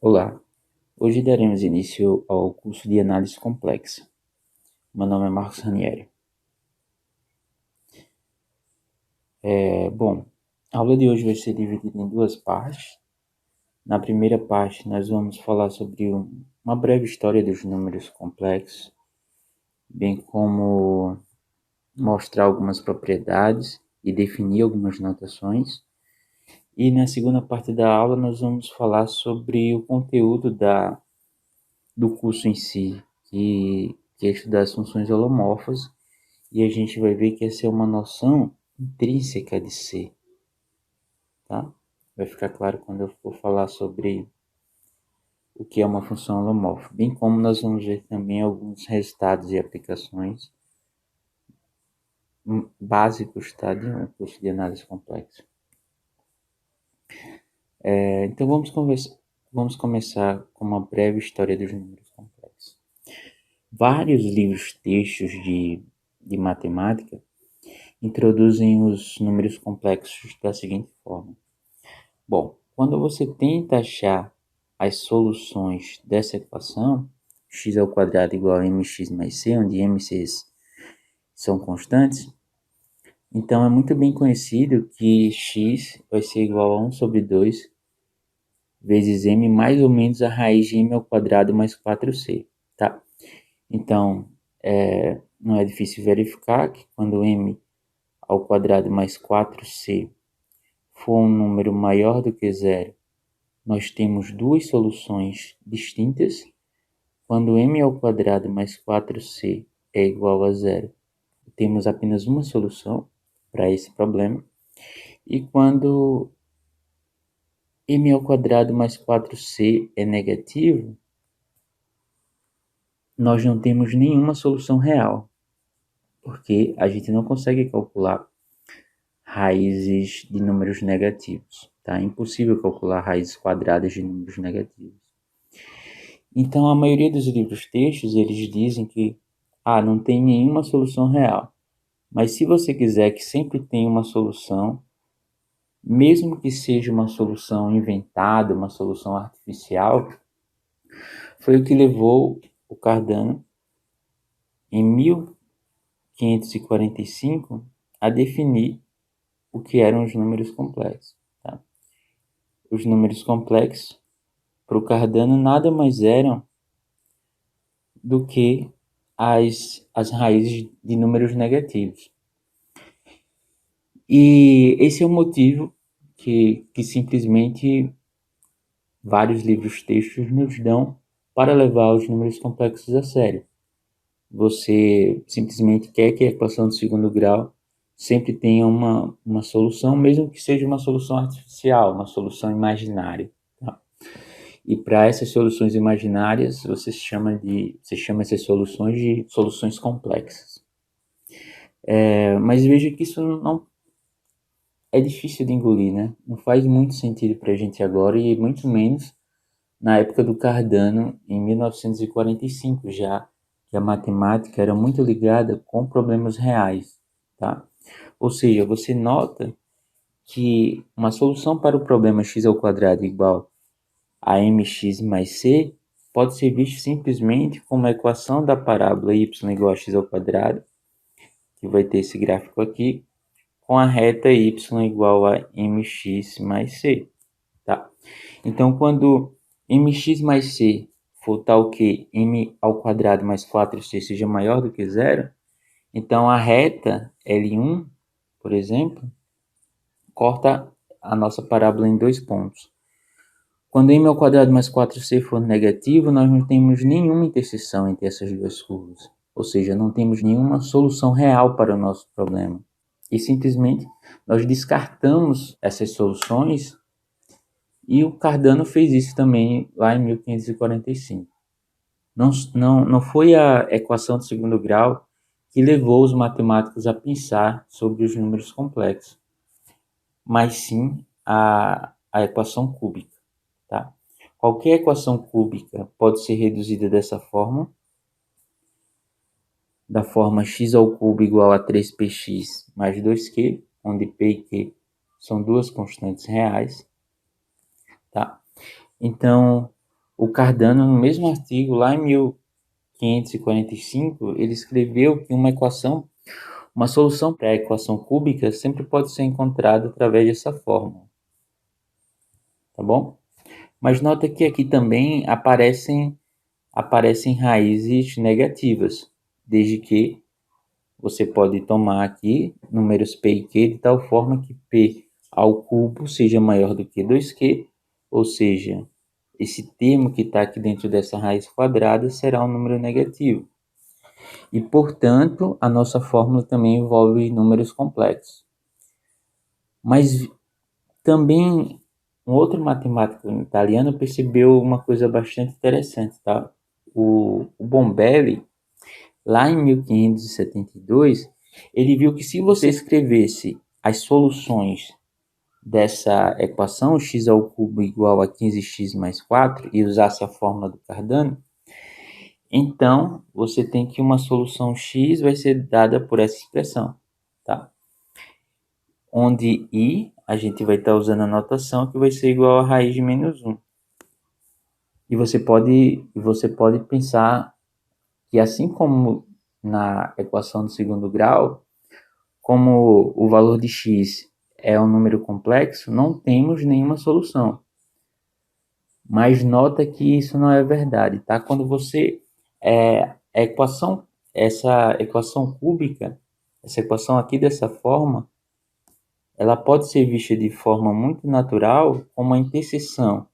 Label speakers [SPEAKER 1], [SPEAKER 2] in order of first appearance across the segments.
[SPEAKER 1] Olá, hoje daremos início ao curso de Análise Complexa. Meu nome é Marcos Ranieri. A aula de hoje vai ser dividida em duas partes. Na primeira parte, nós vamos falar sobre uma breve história dos números complexos, bem como mostrar algumas propriedades e definir algumas notações. E na segunda parte da aula, nós vamos falar sobre o conteúdo do curso em si, que é estudar as funções holomorfas. E a gente vai ver que essa é uma noção intrínseca de ser, tá? Vai ficar claro quando eu for falar sobre o que é uma função holomorfa, bem como nós vamos ver também alguns resultados e aplicações básicos, tá? De um curso de análise complexa. Então vamos começar com uma breve história dos números complexos. Vários livros textos de matemática introduzem os números complexos da seguinte forma. Bom, quando você tenta achar as soluções dessa equação, x ao quadrado igual a mx mais c, onde mc's são constantes, então é muito bem conhecido que x vai ser igual a 1 sobre 2 vezes m mais ou menos a raiz de m ao quadrado mais 4c, tá? Então, não é difícil verificar que quando m ao quadrado mais 4c for um número maior do que zero, nós temos duas soluções distintas. Quando m ao quadrado mais 4c é igual a zero, temos apenas uma solução para esse problema. E quando m ao quadrado mais 4c é negativo, nós não temos nenhuma solução real, porque a gente não consegue calcular raízes de números negativos. Tá? É impossível calcular raízes quadradas de números negativos. Então, a maioria dos livros textos, eles dizem que não tem nenhuma solução real. Mas se você quiser que sempre tenha uma solução, mesmo que seja uma solução inventada, uma solução artificial, foi o que levou o Cardano, em 1545, a definir o que eram os números complexos. Tá? Os números complexos, para o Cardano, nada mais eram do que as raízes de números negativos. E esse é o motivo que simplesmente vários livros textos nos dão para levar os números complexos a sério. Você simplesmente quer que a equação de segundo grau sempre tenha uma solução, mesmo que seja uma solução artificial, uma solução imaginária. Tá? E para essas soluções imaginárias, você chama essas soluções de soluções complexas. Mas veja que isso não é difícil de engolir, né? Não faz muito sentido para a gente agora, e muito menos na época do Cardano, em 1945 já, que a matemática era muito ligada com problemas reais, tá? Ou seja, você nota que uma solução para o problema x ao quadrado igual a mx mais c pode ser visto simplesmente como a equação da parábola y igual a x ao quadrado, que vai ter esse gráfico aqui, com a reta y igual a mx mais c, tá? Então, quando mx mais c for tal que m ao quadrado mais 4c seja maior do que zero, então a reta L1, por exemplo, corta a nossa parábola em dois pontos. Quando m ao quadrado mais 4c for negativo, nós não temos nenhuma interseção entre essas duas curvas. Ou seja, não temos nenhuma solução real para o nosso problema. E simplesmente nós descartamos essas soluções, e o Cardano fez isso também lá em 1545. Não foi a equação de segundo grau que levou os matemáticos a pensar sobre os números complexos, mas sim a equação cúbica. Tá? Qualquer equação cúbica pode ser reduzida dessa forma, da forma x ao cubo igual a 3px mais 2q, onde p e q são duas constantes reais. Tá? Então, o Cardano, no mesmo artigo, lá em 1545, ele escreveu que uma solução para a equação cúbica sempre pode ser encontrada através dessa fórmula, tá bom? Mas nota que aqui também aparecem raízes negativas, desde que você pode tomar aqui números p e q de tal forma que p ao cubo seja maior do que 2q, ou seja, esse termo que está aqui dentro dessa raiz quadrada será um número negativo. E, portanto, a nossa fórmula também envolve números complexos. Mas também um outro matemático italiano percebeu uma coisa bastante interessante, tá? O Bombelli, lá em 1572, ele viu que se você escrevesse as soluções dessa equação, x ao cubo igual a 15x mais 4, e usasse a fórmula do Cardano, então você tem que uma solução x vai ser dada por essa expressão, tá? Onde i, a gente vai estar usando a notação que vai ser igual a raiz de menos 1. E você pode pensar que assim como na equação do segundo grau, como o valor de x é um número complexo, não temos nenhuma solução. Mas nota que isso não é verdade, tá? Quando você essa equação cúbica, essa equação aqui dessa forma, ela pode ser vista de forma muito natural como a interseção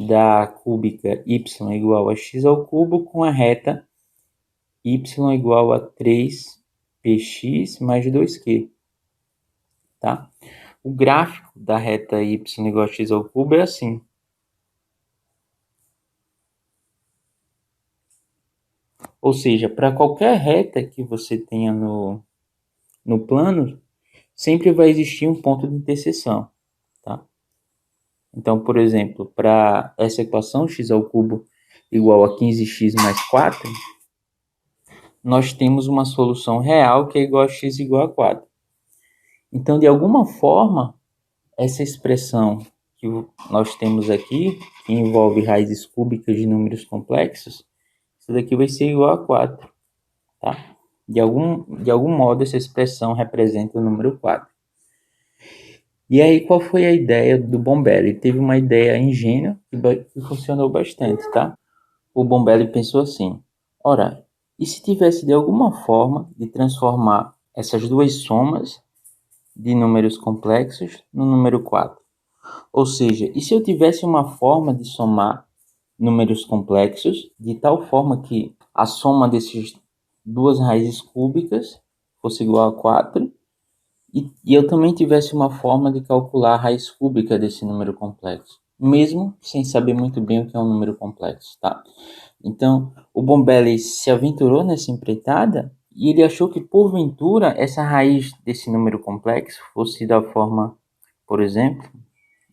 [SPEAKER 1] da cúbica y igual a x ao cubo com a reta y igual a 3px mais 2q, tá? O gráfico da reta y igual a x ao cubo é assim. Ou seja, para qualquer reta que você tenha no plano, sempre vai existir um ponto de interseção, tá? Então, por exemplo, para essa equação x ao cubo igual a 15x mais 4, nós temos uma solução real que é igual a x igual a 4. Então, de alguma forma, essa expressão que nós temos aqui, que envolve raízes cúbicas de números complexos, isso daqui vai ser igual a 4, tá? De algum modo, essa expressão representa o número 4. E aí, qual foi a ideia do Bombelli? Ele teve uma ideia ingênua que funcionou bastante, tá? O Bombelli pensou assim: ora, e se tivesse de alguma forma de transformar essas duas somas de números complexos no número 4? Ou seja, e se eu tivesse uma forma de somar números complexos de tal forma que a soma dessas duas raízes cúbicas fosse igual a 4 e eu também tivesse uma forma de calcular a raiz cúbica desse número complexo, mesmo sem saber muito bem o que é um número complexo, tá? Então, o Bombelli se aventurou nessa empreitada e ele achou que, porventura, essa raiz desse número complexo fosse da forma, por exemplo,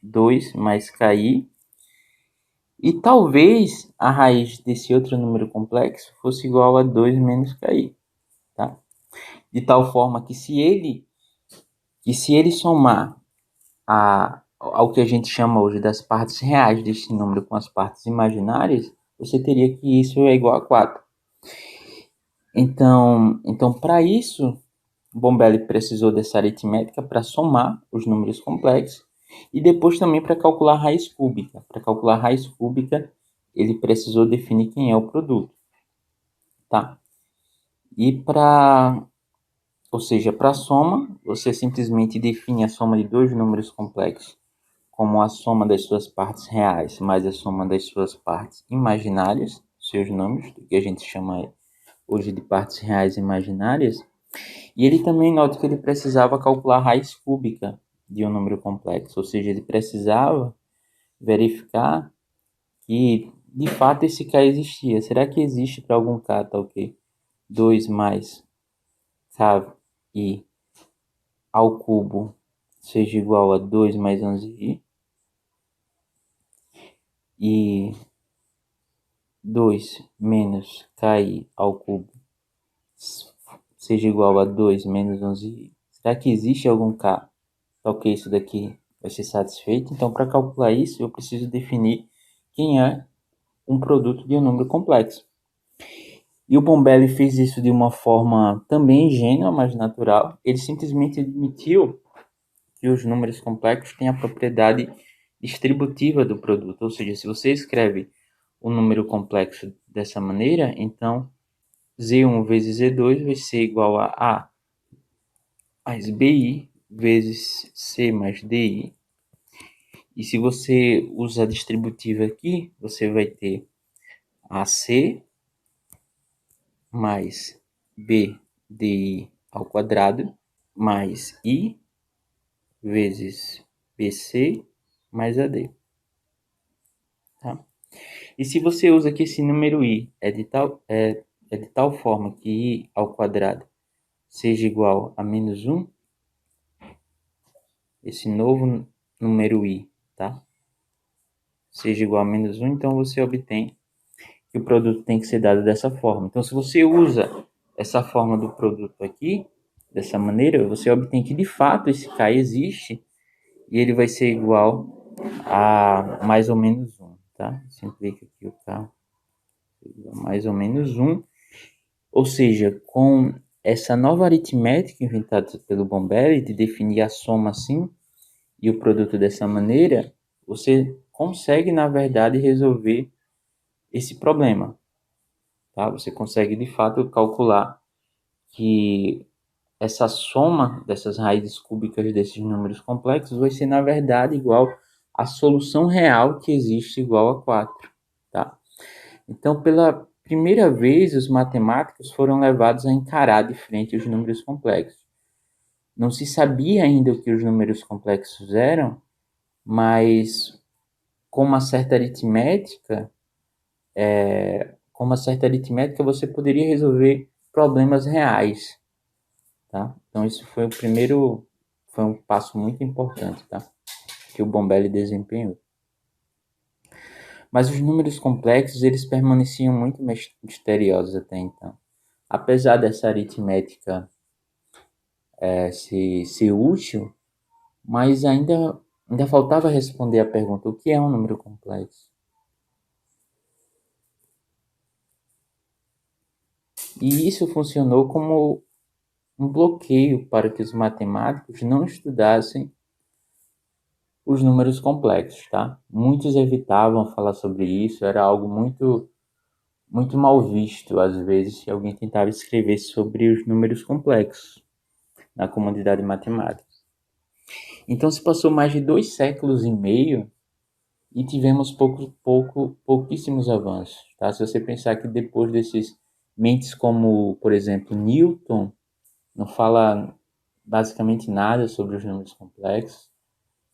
[SPEAKER 1] 2 mais KI, e talvez a raiz desse outro número complexo fosse igual a 2 menos KI, tá? De tal forma que se ele somar ao que a gente chama hoje das partes reais desse número com as partes imaginárias, você teria que isso é igual a 4. Então para isso, Bombelli precisou dessa aritmética para somar os números complexos e depois também para calcular a raiz cúbica. Para calcular a raiz cúbica, ele precisou definir quem é o produto, tá? Ou seja, para a soma, você simplesmente define a soma de dois números complexos como a soma das suas partes reais mais a soma das suas partes imaginárias, seus números, que a gente chama hoje de partes reais e imaginárias. E ele também nota que ele precisava calcular a raiz cúbica de um número complexo, ou seja, ele precisava verificar que de fato esse K existia. Será que existe para algum K, tá ok? 2 mais KI ao cubo seja igual a 2 mais 11i e 2 menos KI ao cubo seja igual a 2 menos 11i. Será que existe algum K? Tá ok, isso daqui vai ser satisfeito. Então, para calcular isso, eu preciso definir quem é um produto de um número complexo. E o Bombelli fez isso de uma forma também ingênua, mas natural. Ele simplesmente admitiu que os números complexos têm a propriedade distributiva do produto. Ou seja, se você escreve um número complexo dessa maneira, então Z1 vezes Z2 vai ser igual a A mais BI vezes C mais DI. E se você usa a distributiva aqui, você vai ter AC mais BDI ao quadrado mais I vezes BC mais AD. Tá? E se você usa que esse número I é de tal forma que I ao quadrado seja igual a menos 1, esse novo número I, tá? Seja igual a menos 1, então você obtém que o produto tem que ser dado dessa forma. Então, se você usa essa forma do produto aqui, dessa maneira, você obtém que de fato esse K existe e ele vai ser igual a mais ou menos 1, tá? Simplifica aqui o K, mais ou menos 1. Ou seja, com essa nova aritmética inventada pelo Bombelli de definir a soma assim e o produto dessa maneira, você consegue, na verdade, resolver esse problema. Tá? Você consegue, de fato, calcular que essa soma dessas raízes cúbicas desses números complexos vai ser, na verdade, igual à solução real que existe igual a 4. Tá? Então, pela primeira vez, os matemáticos foram levados a encarar de frente os números complexos. Não se sabia ainda o que os números complexos eram, mas com uma certa aritmética, você poderia resolver problemas reais, tá? Então isso foi um passo muito importante, tá? Que o Bombelli desempenhou. Mas os números complexos, eles permaneciam muito misteriosos até então. Apesar dessa aritmética ser útil, mas ainda faltava responder a pergunta: o que é um número complexo? E isso funcionou como um bloqueio para que os matemáticos não estudassem os números complexos, tá? Muitos evitavam falar sobre isso, era algo muito mal visto às vezes se alguém tentava escrever sobre os números complexos na comunidade matemática. Então se passou mais de 2 séculos e meio e tivemos pouquíssimos avanços, tá? Se você pensar que depois desses mentes como, por exemplo, Newton, não fala basicamente nada sobre os números complexos,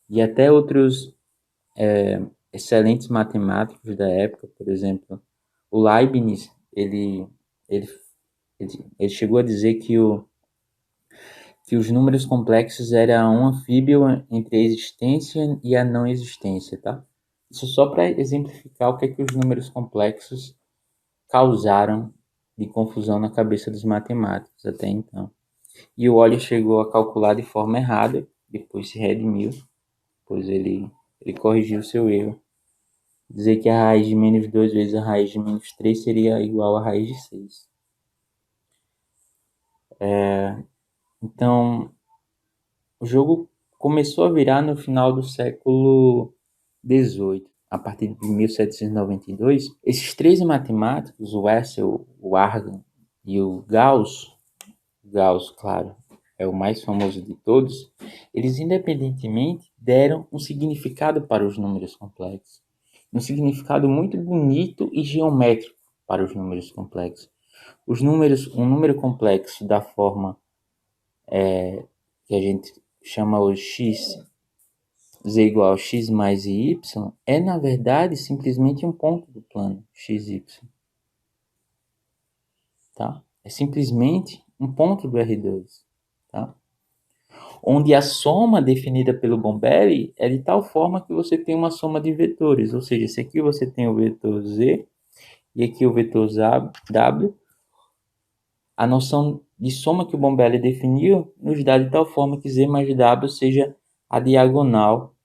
[SPEAKER 1] e até outros excelentes matemáticos da época, por exemplo, o Leibniz, ele, ele chegou a dizer que os números complexos eram um anfíbio entre a existência e a não existência, tá? Isso só para exemplificar o que é que os números complexos causaram de confusão na cabeça dos matemáticos até então. E o Euler chegou a calcular de forma errada, depois se redimiu, pois ele corrigiu seu erro. Dizer que a raiz de menos 2 vezes a raiz de menos 3 seria igual a raiz de 6. Então, o jogo começou a virar no final do século XVIII. A partir de 1792, esses três matemáticos, o Wessel, o Argand e o Gauss, claro, é o mais famoso de todos, eles independentemente deram um significado para os números complexos. Um significado muito bonito e geométrico para os números complexos. Um número complexo da forma que a gente chama hoje x, z igual a x mais y, é na verdade simplesmente um ponto do plano xy. Tá? É simplesmente um ponto do R2. Tá? Onde a soma definida pelo Bombelli é de tal forma que você tem uma soma de vetores, ou seja, se aqui você tem o vetor z e aqui o vetor w, a noção de soma que o Bombelli definiu nos dá de tal forma que z mais w seja a diagonal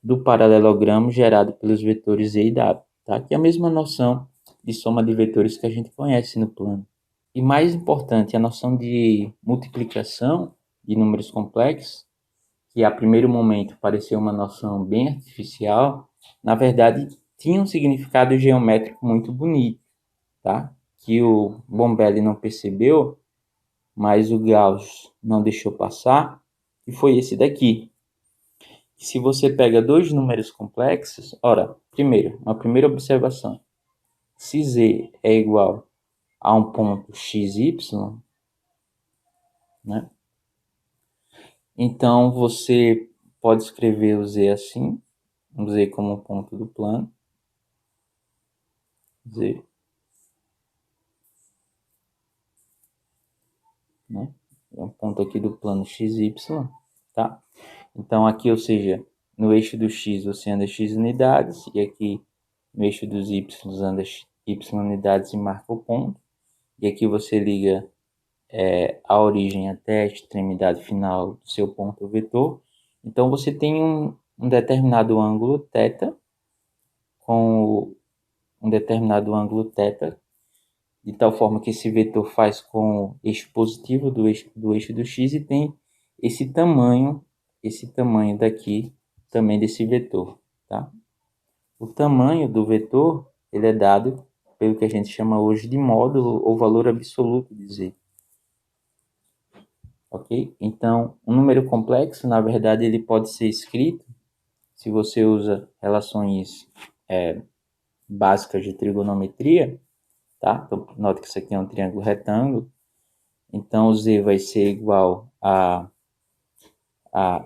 [SPEAKER 1] do paralelogramo gerado pelos vetores E e W, tá? Que é a mesma noção de soma de vetores que a gente conhece no plano. E mais importante, a noção de multiplicação de números complexos, que a primeiro momento pareceu uma noção bem artificial, na verdade tinha um significado geométrico muito bonito, tá? Que o Bombelli não percebeu, mas o Gauss não deixou passar, e foi esse daqui. Se você pega dois números complexos, ora, primeiro, uma primeira observação, se z é igual a um ponto xy, né? Então você pode escrever o z assim, o z como um ponto do plano, z, né? É um ponto aqui do plano xy, tá? Então aqui, ou seja, no eixo do x você anda x unidades, e aqui no eixo dos y anda y unidades e marca o ponto. E aqui você liga a origem até a extremidade final do seu ponto vetor. Então você tem um determinado ângulo θ, com um determinado ângulo θ, de tal forma que esse vetor faz com o eixo positivo do eixo do x, e tem esse tamanho daqui também desse vetor, tá? O tamanho do vetor ele é dado pelo que a gente chama hoje de módulo ou valor absoluto de z. Ok? Então, um número complexo, na verdade, ele pode ser escrito, se você usa relações básicas de trigonometria, tá? Então, note que isso aqui é um triângulo retângulo. Então, o z vai ser igual a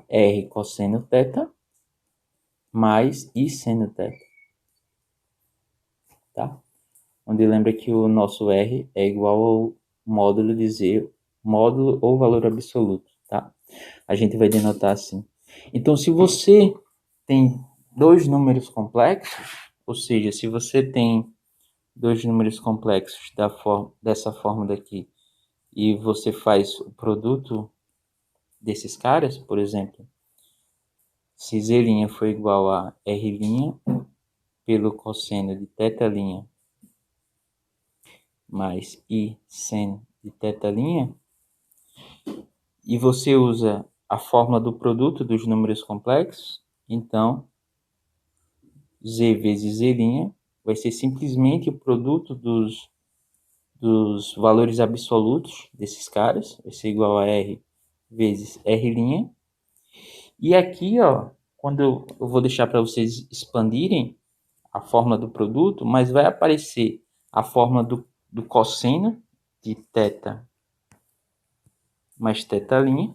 [SPEAKER 1] r cosseno θ mais i seno θ, tá? Onde lembra que o nosso r é igual ao módulo de z, módulo ou valor absoluto, tá? A gente vai denotar assim. Então, se você tem dois números complexos, ou seja, se você tem dois números complexos dessa forma daqui, e você faz o produto desses caras, por exemplo, se z' for igual a r' pelo cosseno de θ' mais i seno de θ', e você usa a fórmula do produto dos números complexos, então z vezes z' vai ser simplesmente o produto dos valores absolutos desses caras, vai ser igual a r vezes r'. E aqui, ó, quando eu vou deixar para vocês expandirem a fórmula do produto, mas vai aparecer a fórmula do cosseno de θ mais θ'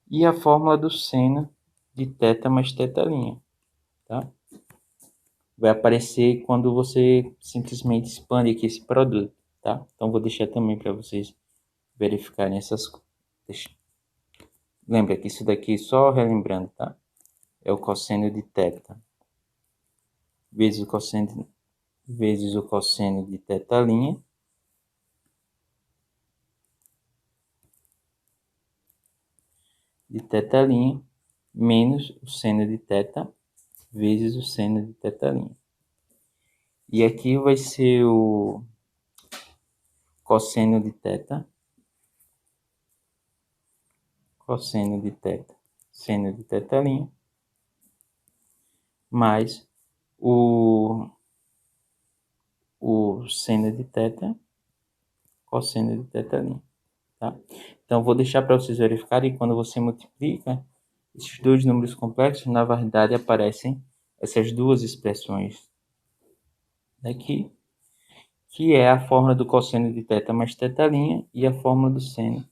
[SPEAKER 1] e a fórmula do seno de θ mais θ', tá? Vai aparecer quando você simplesmente expande aqui esse produto, tá? Então vou deixar também para vocês verificarem essas coisas. Lembra que isso daqui, só relembrando, tá? É o cosseno de θ vezes o cosseno de θ', menos o seno de θ vezes o seno de θ'. E aqui vai ser o cosseno de θ, seno de θ', mais o seno de θ, cosseno de θ', tá? Então, vou deixar para vocês verificarem, e quando você multiplica esses dois números complexos, na verdade, aparecem essas duas expressões daqui, que é a fórmula do cosseno de θ mais θ' e a fórmula do seno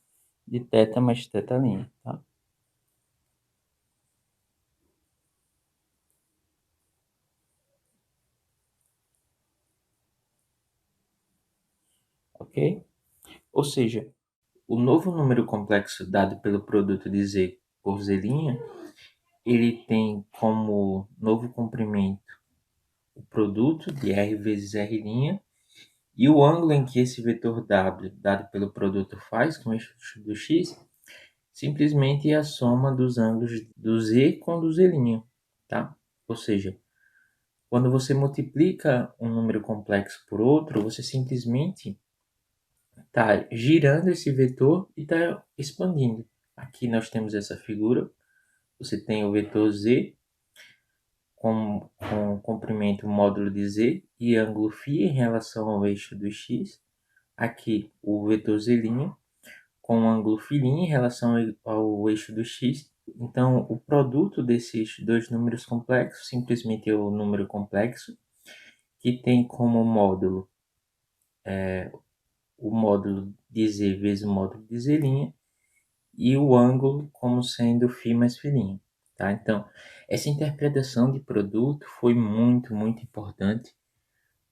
[SPEAKER 1] de θ mais θ', tá? Ok? Ou seja, o novo número complexo dado pelo produto de z por z', ele tem como novo comprimento o produto de r vezes r', e o ângulo em que esse vetor w dado pelo produto faz com o eixo do x simplesmente é a soma dos ângulos do Z com do Z', tá? Ou seja, quando você multiplica um número complexo por outro, você simplesmente está girando esse vetor e está expandindo. Aqui nós temos essa figura. Você tem o vetor Z com comprimento módulo de Z e ângulo φ em relação ao eixo do x. Aqui o vetor Z' com ângulo φ em relação ao eixo do x. Então, o produto desses dois números complexos simplesmente é o número complexo, que tem como módulo o módulo de Z vezes o módulo de Z' e o ângulo como sendo φ mais φ'. Tá? Então, essa interpretação de produto foi muito, muito importante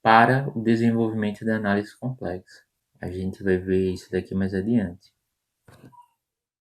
[SPEAKER 1] para o desenvolvimento da análise complexa. A gente vai ver isso daqui mais adiante.